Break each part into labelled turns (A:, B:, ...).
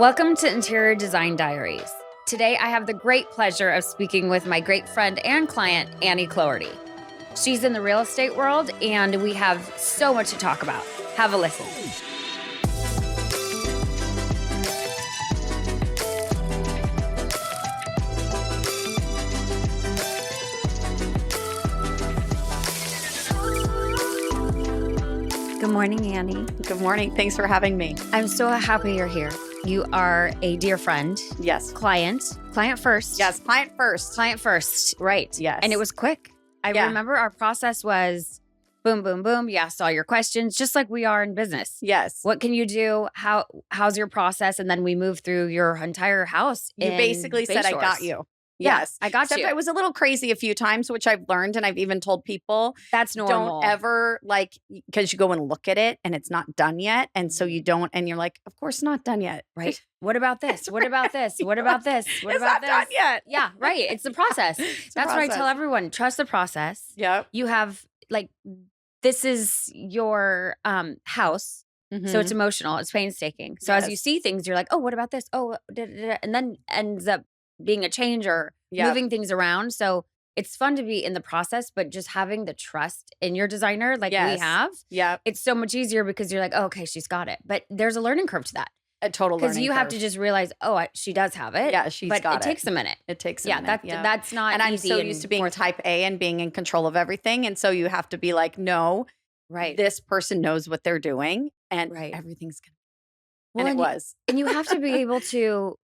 A: Welcome to Interior Design Diaries. Today, I have the great pleasure of speaking with my great friend and client, Annie Clougherty. She's in the real estate world, and we have so much to talk about. Have a listen. Good morning, Annie.
B: Good morning. Thanks for having me.
A: I'm so happy you're here. You are a dear friend.
B: Yes.
A: Client first.
B: Yes. Client first.
A: Client first. Right.
B: Yes.
A: And it was quick. I remember our process was boom, boom, boom. You asked all your questions, just like we are in business.
B: Yes.
A: What can you do? How's your process? And then we moved through your entire house.
B: You basically said, I got you. Yes.
A: I got
B: Except
A: you.
B: I was a little crazy a few times, which I've learned. And I've even told people
A: That's normal.
B: don't ever because you go and look at it and it's not done yet. And so you don't, and you're like, of course not done yet.
A: Right. What about this? What about this? What about this? What
B: It's
A: about
B: not
A: this?
B: done yet.
A: Yeah, right. It's the process. That's what I tell everyone. Trust the process.
B: Yep.
A: You have this is your house. So it's emotional. It's painstaking. So as you see things, you're like, oh, what about this? Oh, da, da, da. And then ends up being a change or moving things around. So it's fun to be in the process, but just having the trust in your designer we have, it's so much easier because you're like, oh, okay, she's got it. But there's a learning curve to that.
B: A total learning curve.
A: Because you have to just realize, she does have it.
B: Yeah, she's got it.
A: But it takes a minute.
B: It takes a minute.
A: That's not
B: and I'm
A: easy
B: so used to being type A and being in control of everything. And so you have to be like, no, this person knows what they're doing and everything's going to. And it was.
A: And you have to be able to,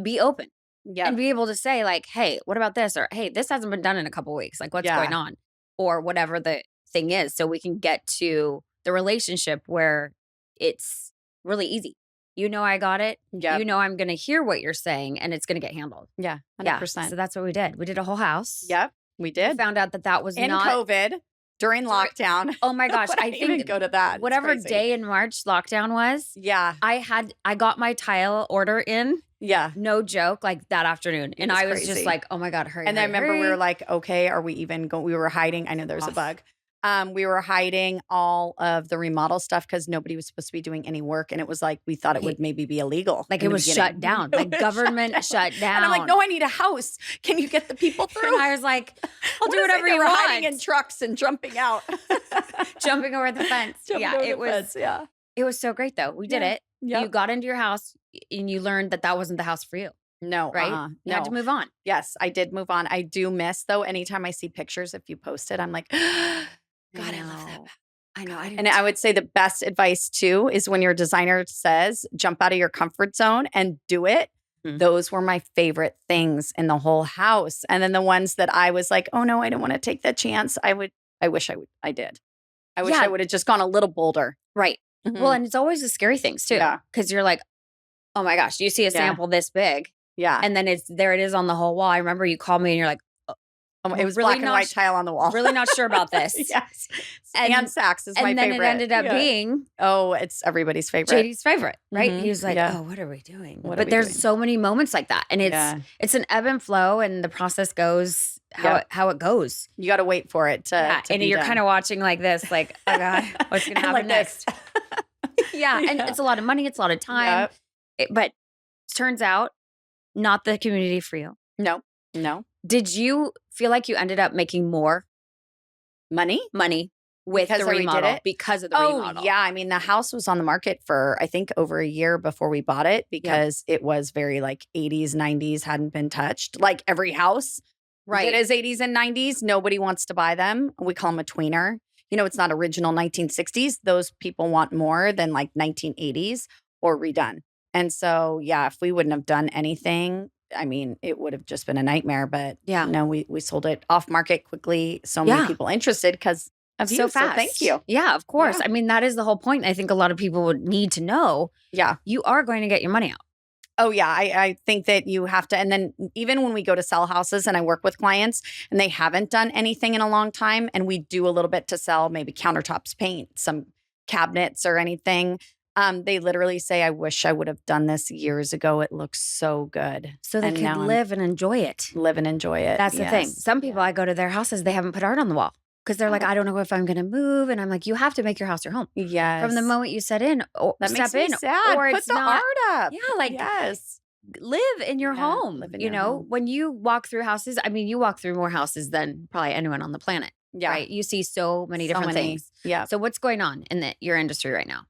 A: be open.
B: Yeah.
A: And be able to say hey, what about this? Or, hey, this hasn't been done in a couple of weeks. What's going on? Or whatever the thing is. So we can get to the relationship where it's really easy. I got it.
B: Yeah.
A: I'm going to hear what you're saying and it's going to get handled.
B: Yeah. 100%.
A: Yeah. So that's what we did. We did a whole house.
B: Yep. We did.
A: We found out that was
B: in
A: not
B: COVID during lockdown.
A: Oh my gosh. I think
B: go to that.
A: Whatever day in March lockdown was.
B: Yeah.
A: I got my tile order in.
B: Yeah.
A: No joke, that afternoon. And I was just like, oh my God, hurry.
B: And I remember we were like, okay, are we even going? We were hiding. I know there's a bug. We were hiding all of the remodel stuff because nobody was supposed to be doing any work. And it was like, we thought it would maybe be illegal.
A: It was shut down. Government shut down.
B: And I'm like, no, I need a house. Can you get the people through?
A: And I was like, I'll do whatever you want.
B: Hiding in trucks and jumping out.
A: Jumping over the fence. It was so great though. We did it. Yep. You got into your house and you learned that wasn't the house for you.
B: No.
A: Right? You had to move on.
B: Yes, I did move on. I do miss though. Anytime I see pictures, if you post it, I'm like, God, I love that.
A: I know.
B: And I would say the best advice too is when your designer says, jump out of your comfort zone and do it. Mm-hmm. Those were my favorite things in the whole house. And then the ones that I was like, oh no, I don't want to take that chance. I wish I did. I wish I would have just gone a little bolder.
A: Right. Mm-hmm. Well, and it's always the scary things too. Yeah. Because you're like, oh my gosh, you see a sample this big.
B: Yeah.
A: And then there it is on the whole wall. I remember you called me and you're like,
B: it was really black and white tile on the wall.
A: Really not sure about this.
B: Yes. And Saks is my favorite.
A: And then it ended up being.
B: Oh, it's everybody's favorite.
A: JD's favorite, right? Mm-hmm. He was like, oh, what are we doing? But there's so many moments like that. And it's an ebb and flow and the process goes how it goes.
B: You got to wait for it to
A: and you're kind of watching like this, like, oh God, what's going to happen next? And it's a lot of money. It's a lot of time. But it turns out not the community for you.
B: No.
A: Did you feel like you ended up making more
B: money
A: with the remodel because of the remodel?
B: Oh, yeah. I mean, the house was on the market for, I think, over a year before we bought it because it was very 80s, 90s, hadn't been touched. Like every house that is 80s and 90s, nobody wants to buy them. We call them a tweener. It's not original 1960s. Those people want more than 1980s or redone. And so, if we wouldn't have done anything, I mean, it would have just been a nightmare. But no, we sold it off market quickly. So many people interested because of you.
A: So fast.
B: So thank you.
A: Yeah, of course. Yeah. I mean, that is the whole point. I think a lot of people would need to know. Yeah. You are going to get your money out.
B: Oh, yeah. I think that you have to. And then even when we go to sell houses and I work with clients and they haven't done anything in a long time and we do a little bit to sell maybe countertops, paint, some cabinets or anything. They literally say, I wish I would have done this years ago. It looks so good.
A: So they could live and enjoy it.
B: Live and enjoy it.
A: That's the thing. Some people, I go to their houses, they haven't put art on the wall. Because they're like, I don't know if I'm going to move. And I'm like, you have to make your house your home.
B: Yes.
A: From the moment you set in or
B: that
A: step
B: makes me
A: in,
B: sad.
A: or
B: Put
A: it's
B: the
A: not.
B: art up.
A: Yeah, like
B: yes.
A: live in your home.
B: Live in
A: you
B: your
A: know,
B: home.
A: when you walk through houses, I mean, you walk through more houses than probably anyone on the planet.
B: Yeah.
A: Right? You see so many different things.
B: Yeah.
A: So what's going on in your industry right now?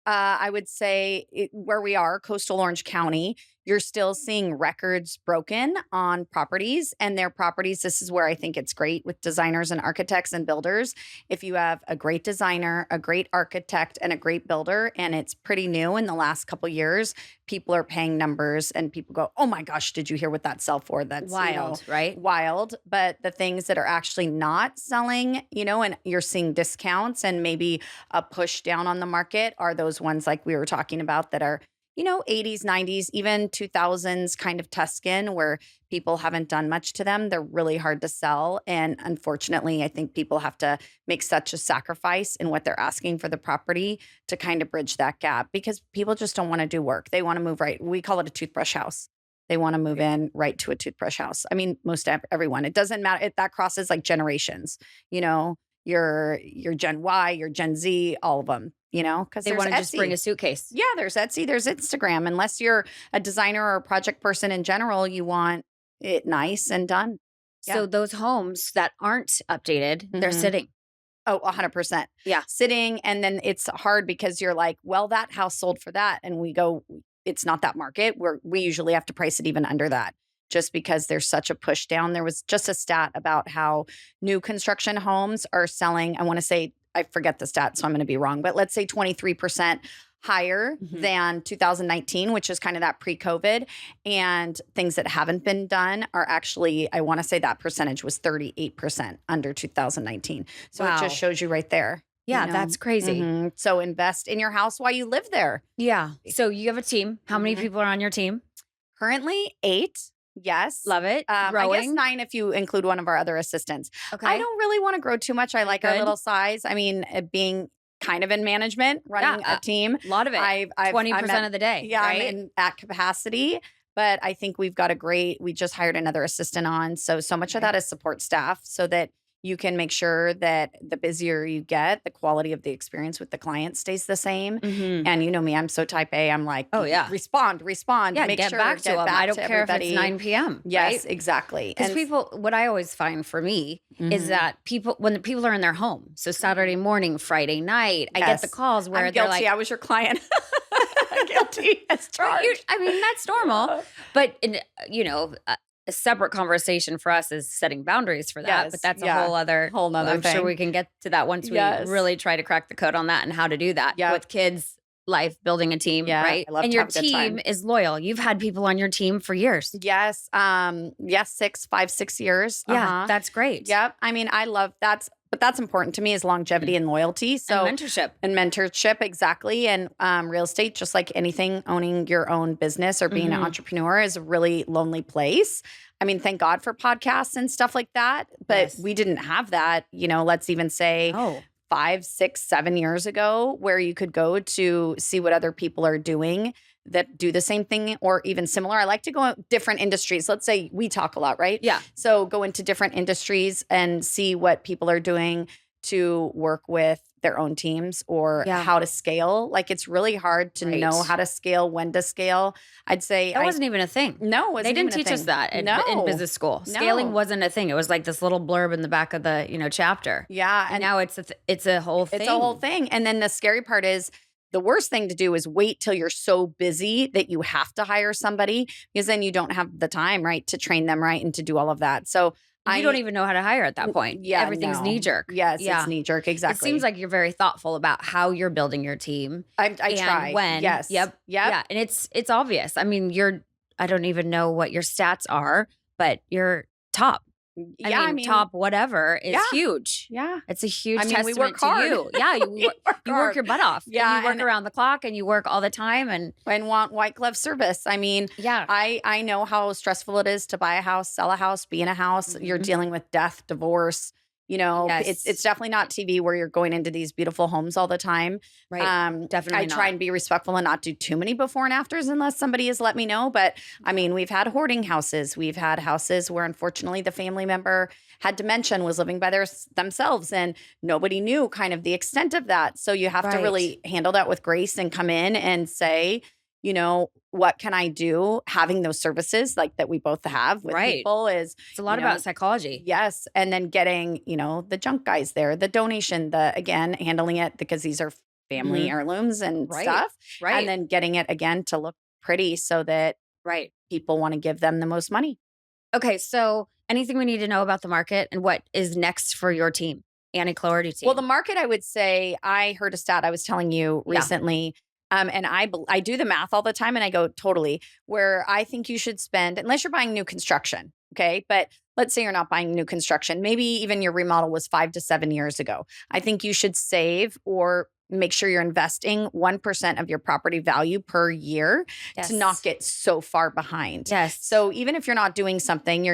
B: I would say where we are, coastal Orange County, you're still seeing records broken on properties and their properties. This is where I think it's great with designers and architects and builders. If you have a great designer, a great architect, and a great builder, and it's pretty new in the last couple of years, people are paying numbers and people go, oh my gosh, did you hear what that sell for? That's
A: wild, right?
B: Wild. But the things that are actually not selling, and you're seeing discounts and maybe a push down on the market are those ones like we were talking about that are 80s, 90s, even 2000s kind of Tuscan where people haven't done much to them. They're really hard to sell. And unfortunately, I think people have to make such a sacrifice in what they're asking for the property to kind of bridge that gap because people just don't want to do work. They want to move right. We call it a toothbrush house. They want to move in right to a toothbrush house. I mean, most everyone. It doesn't matter. That crosses like generations, your Gen Y, your Gen Z, all of them, because
A: they want to just bring a suitcase.
B: Yeah, there's Etsy, there's Instagram. Unless you're a designer or a project person in general, you want it nice and done.
A: Yeah. So those homes that aren't updated, they're sitting.
B: Oh, 100%.
A: Yeah.
B: Sitting. And then it's hard because you're like, well, that house sold for that. And we go, it's not that market where we usually have to price it even under that. Just because there's such a push down. There was just a stat about how new construction homes are selling. I want to say, I forget the stat, so I'm going to be wrong, but let's say 23% higher than 2019, which is kind of that pre-COVID. And things that haven't been done are actually, I want to say that percentage was 38% under 2019. So It just shows you right there.
A: Yeah, that's crazy.
B: So invest in your house while you live there.
A: Yeah. So you have a team. How many people are on your team?
B: Currently 8. Yes.
A: Love it.
B: I guess 9 if you include one of our other assistants.
A: Okay.
B: I don't really want to grow too much. I like our little size. I mean, being kind of in management, running a team.
A: A lot of it. 20% of the day.
B: Yeah,
A: right?
B: I'm at capacity. But I think we've got we just hired another assistant on. So much of that is support staff so that you can make sure that the busier you get, the quality of the experience with the client stays the same. And you know me, I'm so type A. I'm like,
A: oh yeah,
B: respond.
A: Yeah,
B: make
A: get
B: sure
A: back to them. I don't care
B: everybody.
A: If it's 9 p.m.
B: Yes,
A: right?
B: exactly.
A: Because people, what I always find for me is that when the people are in their home, so Saturday morning, Friday night, I get the calls where
B: I'm
A: they're
B: guilty.
A: like,
B: I was your client. Guilty as charged.
A: I mean, that's normal. But, a separate conversation for us is setting boundaries for that. But that's a whole nother thing. I'm sure we can get to that once we really try to crack the code on that and how to do that with kids, life, building a team, right? And your team is loyal. You've had people on your team for years.
B: Yes. 6 years.
A: Yeah, that's great.
B: Yep. I mean, I love but that's important to me is longevity and loyalty. So
A: and mentorship.
B: Exactly. And real estate, just like anything, owning your own business or being an entrepreneur is a really lonely place. I mean, thank God for podcasts and stuff like that. But we didn't have that, let's even say 5, 6, 7 years ago, where you could go to see what other people are doing that do the same thing or even similar. I like to go in different industries. Let's say we talk a lot, right?
A: Yeah.
B: So go into different industries and see what people are doing to work with their own teams or how to scale. Like it's really hard to know how to scale, when to scale. I'd say
A: that wasn't even a thing.
B: No,
A: they didn't teach us that in business school. Scaling wasn't a thing. It was like this little blurb in the back of the chapter.
B: Yeah,
A: and now it's a whole thing.
B: It's a whole thing. And then the scary part is the worst thing to do is wait till you're so busy that you have to hire somebody because then you don't have the time, right, to train them right and to do all of that. So
A: you don't even know how to hire at that point.
B: Yeah,
A: everything's knee jerk.
B: Yes, it's knee jerk. Exactly.
A: It seems like you're very thoughtful about how you're building your team.
B: I try.
A: When.
B: Yes.
A: Yep. Yeah, and it's obvious. I mean, I don't even know what your stats are, but you're top. I mean, top whatever is huge.
B: Yeah.
A: It's a huge testament
B: we work hard.
A: to you. Yeah. You work your butt off.
B: Yeah.
A: And you work around the clock and you work all the time and
B: want white glove service. I mean, I know how stressful it is to buy a house, sell a house, be in a house. You're dealing with death, divorce, It's definitely not TV where you're going into these beautiful homes all the time.
A: Right. Definitely
B: I try and be respectful and not do too many before and afters unless somebody has let me know. But I mean, we've had hoarding houses. We've had houses where unfortunately the family member had dementia and was living by themselves and nobody knew kind of the extent of that. So you have to really handle that with grace and come in and say, what can I do? Having those services like that we both have with people it's
A: a lot about psychology.
B: Yes. And then getting, the junk guys there, the donation, again, handling it because these are family heirlooms and stuff. Right. And then getting it again to look pretty so that people want to give them the most money.
A: Okay. So anything we need to know about the market and what is next for your team, Annie Clougherty team?
B: Well, the market, I would say, I heard a stat I was telling you recently. And I do the math all the time and I go totally where I think you should spend, unless you're buying new construction. Okay. But let's say you're not buying new construction. Maybe even your remodel was 5 to 7 years ago. I think you should save or make sure you're investing 1% of your property value per year to not get so far behind.
A: Yes.
B: So even if you're not doing something,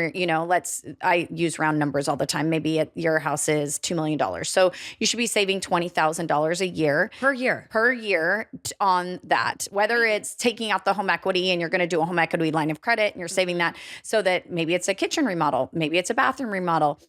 B: I use round numbers all the time. Maybe your house is $2 million. So you should be saving $20,000 a year. Per year on that. Whether it's taking out the home equity and you're going to do a home equity line of credit and you're saving that so that maybe it's a kitchen remodel, maybe it's a bathroom remodel.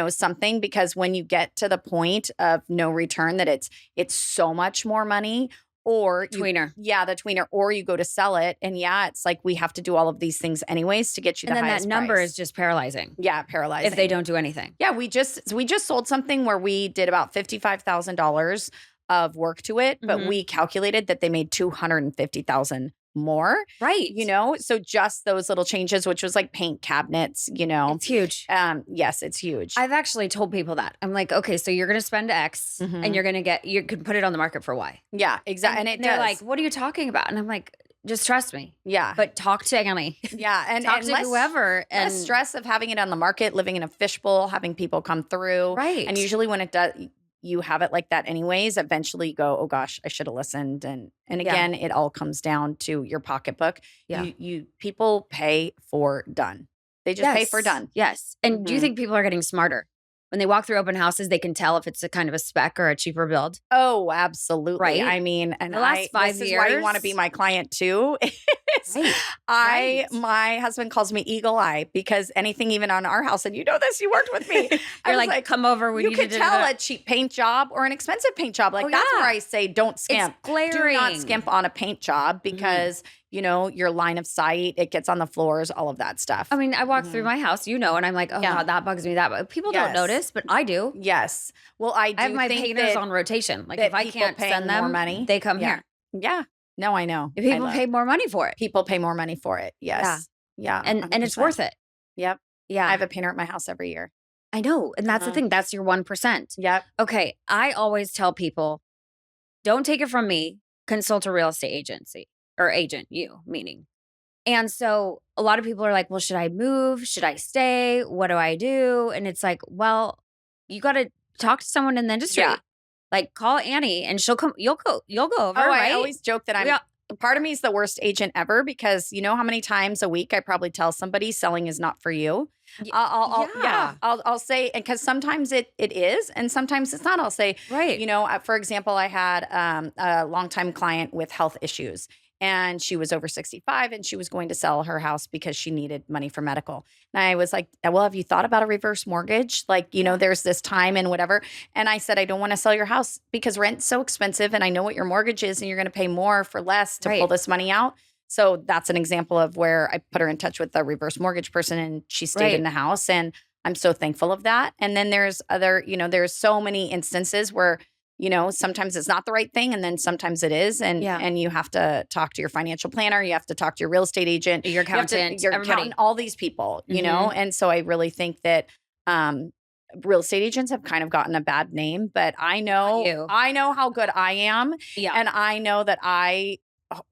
B: Something, because when you get to the point of no return that it's so much more money or
A: tweener.
B: The tweener, or you go to sell it. And it's like, we have to do all of these things anyways to get you the highest price.
A: And then that number is just paralyzing.
B: Yeah. Paralyzing.
A: If they don't do anything.
B: Yeah. We just sold something where we did about $55,000 of work to it, but we calculated that they made $250,000 more.
A: Right.
B: So just those little changes, which was like paint cabinets,
A: It's huge.
B: Yes, it's huge.
A: I've actually told people that. I'm like, okay, so you're going to spend X and you could put it on the market for Y.
B: Yeah, exactly.
A: And they're like, what are you talking about? And I'm like, just trust me.
B: Yeah.
A: But talk to Annie.
B: Yeah. And
A: talk to whoever.
B: And less stress of having it on the market, living in a fishbowl, having people come through.
A: Right.
B: And usually when it does, you have it like that anyways, eventually you go, oh gosh, I should have listened. And again, it all comes down to your pocketbook. Yeah. People pay for done. They just pay for done.
A: Yes. And do you think people are getting smarter? When they walk through open houses, they can tell if it's a kind of a spec or a cheaper build.
B: Oh, absolutely.
A: Right.
B: I mean, and
A: the last 5 years.
B: This is why you want to be my client too. My husband calls me Eagle Eye because anything even on our house, and you know this, you worked with me.
A: You're like, come over.
B: You can tell a cheap paint job or an expensive paint job. Like that's where I say, don't skimp.
A: It's glaring.
B: Do not skimp on a paint job because your line of sight, it gets on the floors, all of that stuff.
A: I mean, I walk through my house, and I'm like, oh, that bugs me. People don't notice, but I do.
B: Yes. Well, I
A: have my painters on rotation. Like if I can't send them
B: more money,
A: they come here.
B: Yeah. No, I know.
A: If people pay more money for it.
B: People pay more money for it. Yes. Yeah.
A: And it's worth it.
B: Yep.
A: Yeah.
B: I have a painter at my house every year.
A: I know. And that's the thing. That's your 1%.
B: Yep.
A: Okay. I always tell people, don't take it from me. Consult a real estate agency or agent, meaning. And so a lot of people are like, well, should I move? Should I stay? What do I do? And it's like, well, you got to talk to someone in the industry. Yeah. Like call Annie and she'll come, you'll go over, right?
B: I always joke that part of me is the worst agent ever because you know how many times a week I probably tell somebody selling is not for you. I'll say, and because sometimes it is, and sometimes it's not. I'll say, right. For example, I had a longtime client with health issues. And she was over 65 and she was going to sell her house because she needed money for medical. And I was like, well, have you thought about a reverse mortgage? Like, there's this time and whatever. And I said, I don't want to sell your house because rent's so expensive. And I know what your mortgage is and you're going to pay more for less to pull this money out. So that's an example of where I put her in touch with the reverse mortgage person and she stayed in the house. And I'm so thankful of that. And then there's there's so many instances where sometimes it's not the right thing. And then sometimes it is. And you have to talk to your financial planner. You have to talk to your real estate agent,
A: your accountant,
B: all these people, And so I really think that real estate agents have kind of gotten a bad name, but I know how good I am. Yeah. And I know that I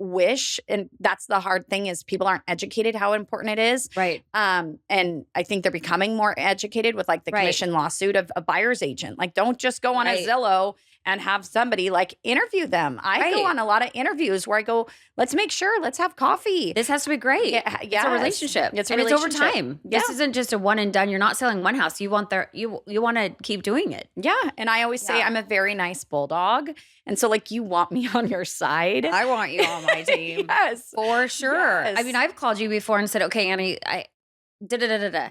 B: wish, and that's the hard thing is people aren't educated how important it is.
A: Right.
B: And I think they're becoming more educated with like the commission lawsuit of a buyer's agent. Like don't just go on a Zillow and have somebody like interview them. I go on a lot of interviews where I go, let's make sure, let's have coffee.
A: This has to be great. Yeah, it's a relationship.
B: It's
A: over time.
B: Yeah.
A: This isn't just a one and done. You're not selling one house. You want you want to keep doing it.
B: Yeah. And I always say I'm a very nice bulldog. And so like you want me on your side.
A: I want you on my team.
B: Yes.
A: For sure.
B: Yes.
A: I mean, I've called you before and said, okay, Annie,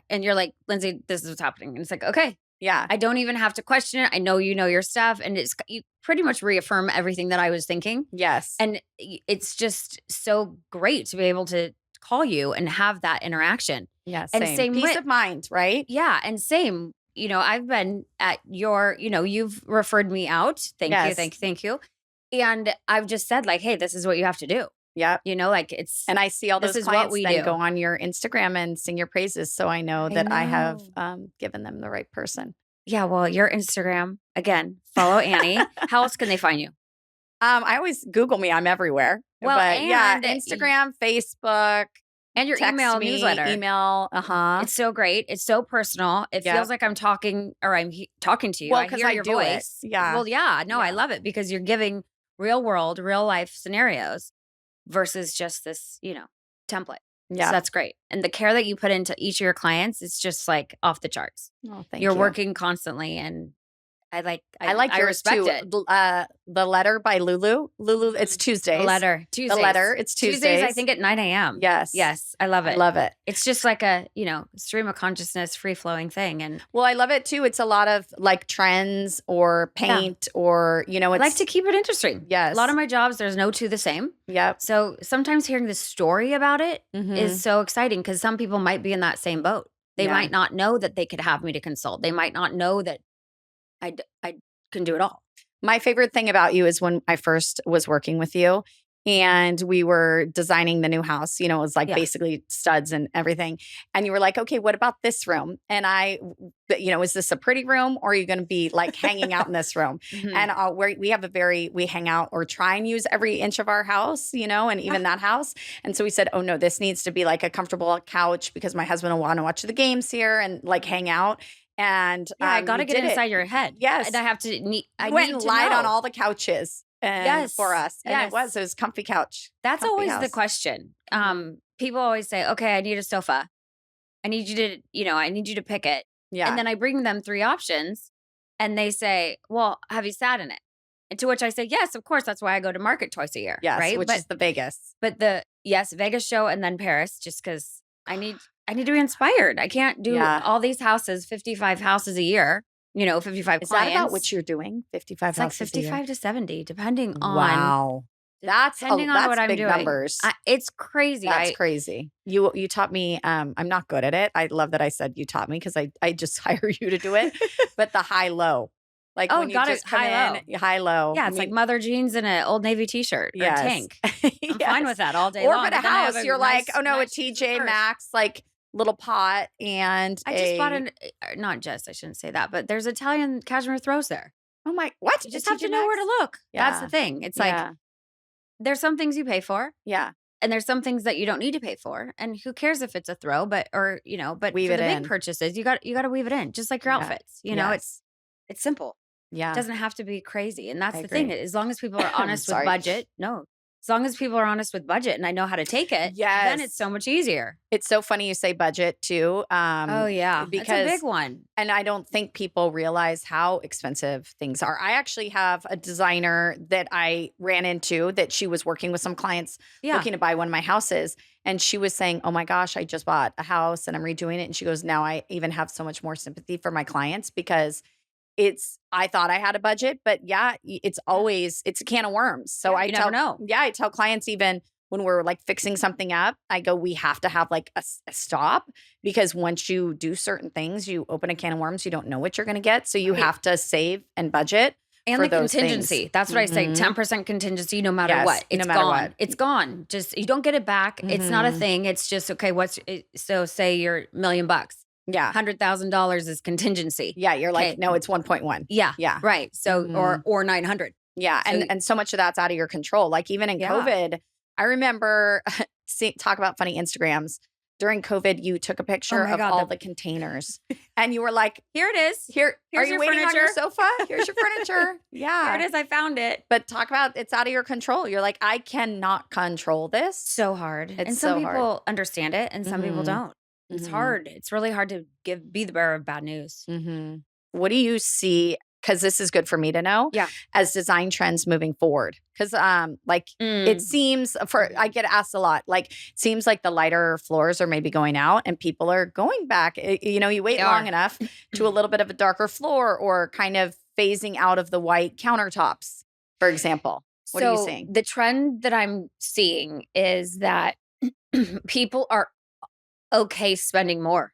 A: and you're like, Lindsay, this is what's happening. And it's like, okay.
B: Yeah.
A: I don't even have to question it. I know you know your stuff. And you pretty much reaffirm everything that I was thinking.
B: Yes.
A: And it's just so great to be able to call you and have that interaction.
B: Yeah.
A: And same
B: peace of mind, right?
A: Yeah. And same, I've been at you've referred me out. Thank you. And I've just said like, hey, this is what you have to do.
B: Yeah.
A: And
B: I see all those clients then go on your Instagram and sing your praises. So I know that I have given them the right person.
A: Yeah. Well, your Instagram, again, follow Annie. How else can they find you?
B: I always Google me. I'm everywhere.
A: Well,
B: but Instagram, Facebook.
A: And your email newsletter.
B: Email.
A: It's so great. It's so personal. It feels like I'm talking or I'm talking to you.
B: Well,
A: I hear your voice.
B: Yeah.
A: Well, yeah. No, I love it because you're giving real world, real life scenarios versus just this, template.
B: Yeah.
A: So that's great. And the care that you put into each of your clients is just like off the charts.
B: Oh, thank you.
A: You're working constantly and I respect
B: too.
A: it.
B: The Letter by Lulu. It's Tuesdays.
A: The Letter. Tuesdays.
B: The Letter. It's Tuesdays.
A: I think at 9 a.m.
B: Yes.
A: Yes. I love it.
B: I love it.
A: It's just like a, stream of consciousness, free flowing thing. And
B: well, I love it too. It's a lot of like trends or paint or,
A: I like to keep it interesting.
B: Yes.
A: A lot of my jobs, there's no two the same.
B: Yep.
A: So sometimes hearing the story about it is so exciting because some people might be in that same boat. They might not know that they could have me to consult. They might not know that I can do it all.
B: My favorite thing about you is when I first was working with you and we were designing the new house, it was like basically studs and everything. And you were like, okay, what about this room? And is this a pretty room or are you going to be like hanging out in this room? And we hang out or try and use every inch of our house, and even that house. And so we said, oh no, this needs to be like a comfortable couch because my husband will want to watch the games here and like hang out. And
A: I got to get inside your head.
B: Yes.
A: And I have to, I
B: went
A: need
B: and
A: to
B: lied
A: know.
B: on all the couches for us. And it was comfy couch.
A: That's always the question. People always say, okay, I need a sofa. I need you to, I need you to pick it.
B: Yeah.
A: And then I bring them 3 options and they say, well, have you sat in it? And to which I say, yes, of course. That's why I go to market twice a year.
B: Yes.
A: Right.
B: Which is the Vegas.
A: But Vegas show and then Paris, just because I need to be inspired. I can't do all these houses, 55 houses a year, 55
B: Is
A: clients.
B: Is that about what you're doing? 55
A: it's like
B: houses
A: 55 to 70, depending on.
B: Wow. That's
A: what I'm
B: big
A: doing.
B: Numbers.
A: It's crazy.
B: That's crazy. You taught me. I'm not good at it. I love that I said you taught me because I just hire you to do it. But the high low. Like when you just come high low.
A: Yeah, it's like mother jeans and an Old Navy t-shirt or a tank. I'm fine with that all day long.
B: Or at a house, you're like, oh no, a TJ Maxx, like little pot and
A: I just bought I shouldn't say that, but there's Italian cashmere throws there.
B: Oh my, what?
A: You just have to know where to look. Yeah. That's the thing. It's like, there's some things you pay for.
B: Yeah.
A: And there's some things that you don't need to pay for. And who cares if it's a throw, but
B: weave
A: for the big purchases, you got to weave it in, just like your outfits. It's simple.
B: Yeah.
A: It doesn't have to be crazy. And that's the thing. As long as people are honest with budget. As long as people are honest with budget and I know how to take it, then it's so much easier.
B: It's so funny you say budget too.
A: Oh yeah,
B: because
A: that's a big one.
B: And I don't think people realize how expensive things are. I actually have a designer that I ran into that she was working with some clients looking to buy one of my houses. And she was saying, oh my gosh, I just bought a house and I'm redoing it. And she goes, now I even have so much more sympathy for my clients because I thought I had a budget, but it's a can of worms. So I
A: never know.
B: Yeah, I tell clients even when we're like fixing something up, I go, we have to have like a stop because once you do certain things, you open a can of worms, you don't know what you're going to get. So you have to save and budget.
A: And
B: for
A: the
B: those
A: contingency.
B: Things.
A: That's what I say. 10% contingency, no matter what. It's gone. It's gone. Just, you don't get it back. It's not a thing. It's just, okay, so say you're $1 million.
B: Yeah.
A: $100,000 is contingency.
B: Yeah. You're like, no, it's 1.1.
A: Yeah. Yeah. Right. So, or 900.
B: Yeah. And so much of that's out of your control. Like even in COVID, I remember talk about funny Instagrams. during COVID, you took a picture of all the containers and you were like,
A: here it is.
B: Here's
A: are
B: you
A: your
B: waiting
A: furniture
B: on your sofa? Here's your furniture. Yeah.
A: Here it is. I found it.
B: But talk about it's out of your control. You're like, I cannot control this.
A: So hard.
B: It's
A: and some
B: so
A: people
B: hard.
A: understand it and some people don't. It's hard. It's really hard to be the bearer of bad news.
B: What do you see? Because this is good for me to know.
A: Yeah.
B: As design trends moving forward. Because it seems I get asked a lot, like it seems like the lighter floors are maybe going out and people are going back. You wait long enough to a little bit of a darker floor or kind of phasing out of the white countertops, for example. What are you seeing?
A: The trend that I'm seeing is that people are okay spending more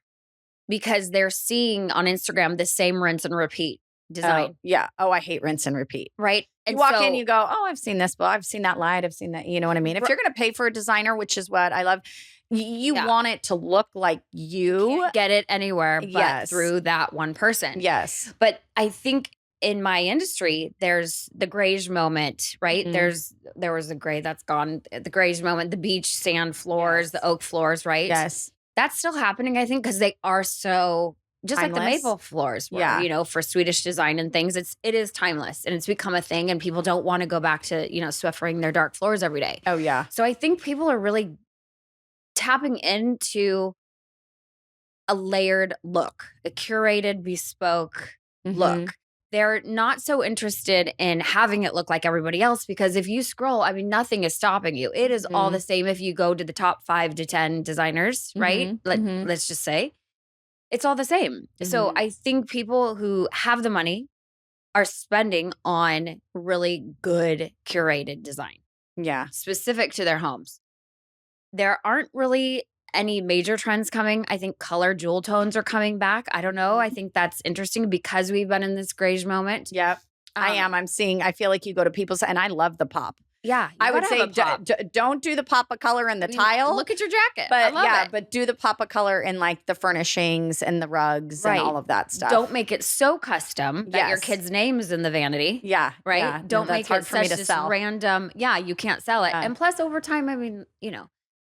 A: because they're seeing on Instagram the same rinse and repeat design.
B: Oh, yeah. Oh, I hate rinse and repeat.
A: Right.
B: You walk in, you go, oh, I've seen this, but I've seen that light. I've seen that. You know what I mean? If you're going to pay for a designer, which is what I love, you want it to look like you.
A: Can't get it anywhere but through that one person.
B: Yes.
A: But I think in my industry, there's the grayish moment, right? There was a gray that's gone. The grayish moment, the beach sand floors, the oak floors, right?
B: Yes.
A: That's still happening, I think, because they are so just
B: timeless.
A: like the maple floors were, for Swedish design and things. It is timeless and it's become a thing and people don't want to go back to, Swiffering their dark floors every day.
B: Oh, yeah.
A: So I think people are really tapping into a layered look, a curated, bespoke look. They're not so interested in having it look like everybody else because if you scroll, nothing is stopping you. It is all the same if you go to the top 5 to 10 designers, right? Let's just say. It's all the same. So I think people who have the money are spending on really good curated design.
B: Yeah.
A: Specific to their homes. There aren't really any major trends coming. I think color jewel tones are coming back. I don't know. I think that's interesting because we've been in this grayish moment.
B: Yep. I feel like you go to people's, and I love the pop.
A: Yeah.
B: I would say don't do the pop of color in the tile.
A: Look at your jacket.
B: But but do the pop of color in like the furnishings and the rugs and all of that stuff.
A: Don't make it so custom that your kid's name is in the vanity.
B: Yeah.
A: Right?
B: Yeah.
A: Don't make it such this random. Yeah, you can't sell it. And plus over time,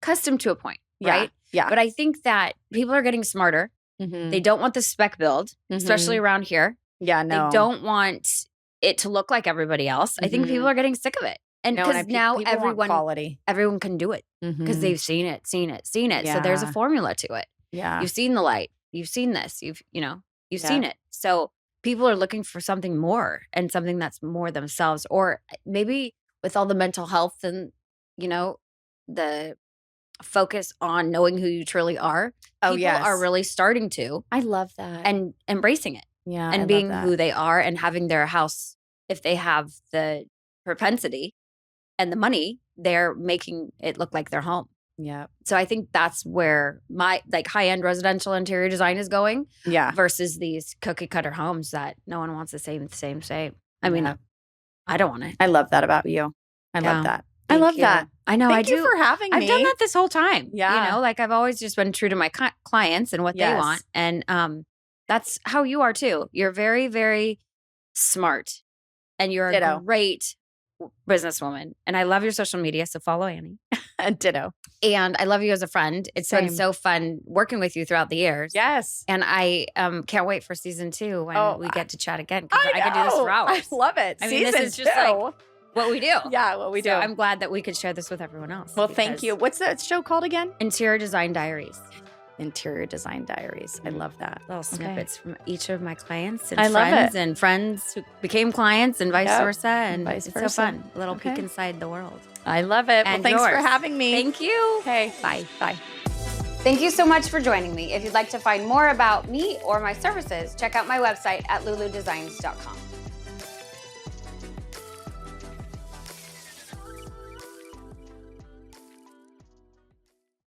A: custom to a point, right?
B: Yeah.
A: But I think that people are getting smarter. They don't want the spec build, especially around here.
B: Yeah, no.
A: They don't want it to look like everybody else. I think people are getting sick of it. And because now everyone can do it because they've seen it.
B: Yeah.
A: So there's a formula to it.
B: Yeah.
A: You've seen the light. You've seen this. You've seen it. So people are looking for something more and something that's more themselves. Or maybe with all the mental health and, the focus on knowing who you truly are. People are really starting to.
B: I love that.
A: And embracing it.
B: Yeah.
A: And being who they are and having their house, if they have the propensity and the money, they're making it look like their home.
B: Yeah.
A: So I think that's where my high-end residential interior design is going.
B: Yeah.
A: Versus these cookie cutter homes that no one wants the same. I mean, I don't want it.
B: I love that about you. I love that. I love that.
A: I know.
B: Thank you for having me.
A: I've done that this whole time.
B: Yeah.
A: I've always just been true to my clients and what they want. And that's how you are too. You're very, very smart and you're a great businesswoman. And I love your social media. So follow Annie.
B: Ditto.
A: And I love you as a friend. It's been so fun working with you throughout the years.
B: Yes.
A: And I can't wait for season 2 when we get to chat again. Because I can do this for hours.
B: I love it.
A: This is just like what we do.
B: Yeah, what we do.
A: I'm glad that we could share this with everyone else.
B: Well, thank you. What's that show called again?
A: Interior Design Diaries.
B: Interior Design Diaries. I love that.
A: Little snippets from each of my clients and friends who became clients and vice versa. And it's so fun. A little peek inside the world.
B: I love it.
A: And
B: thanks for having me.
A: Thank you.
B: Okay.
A: Bye.
B: Bye.
A: Thank you so much for joining me. If you'd like to find more about me or my services, check out my website at luludesigns.com.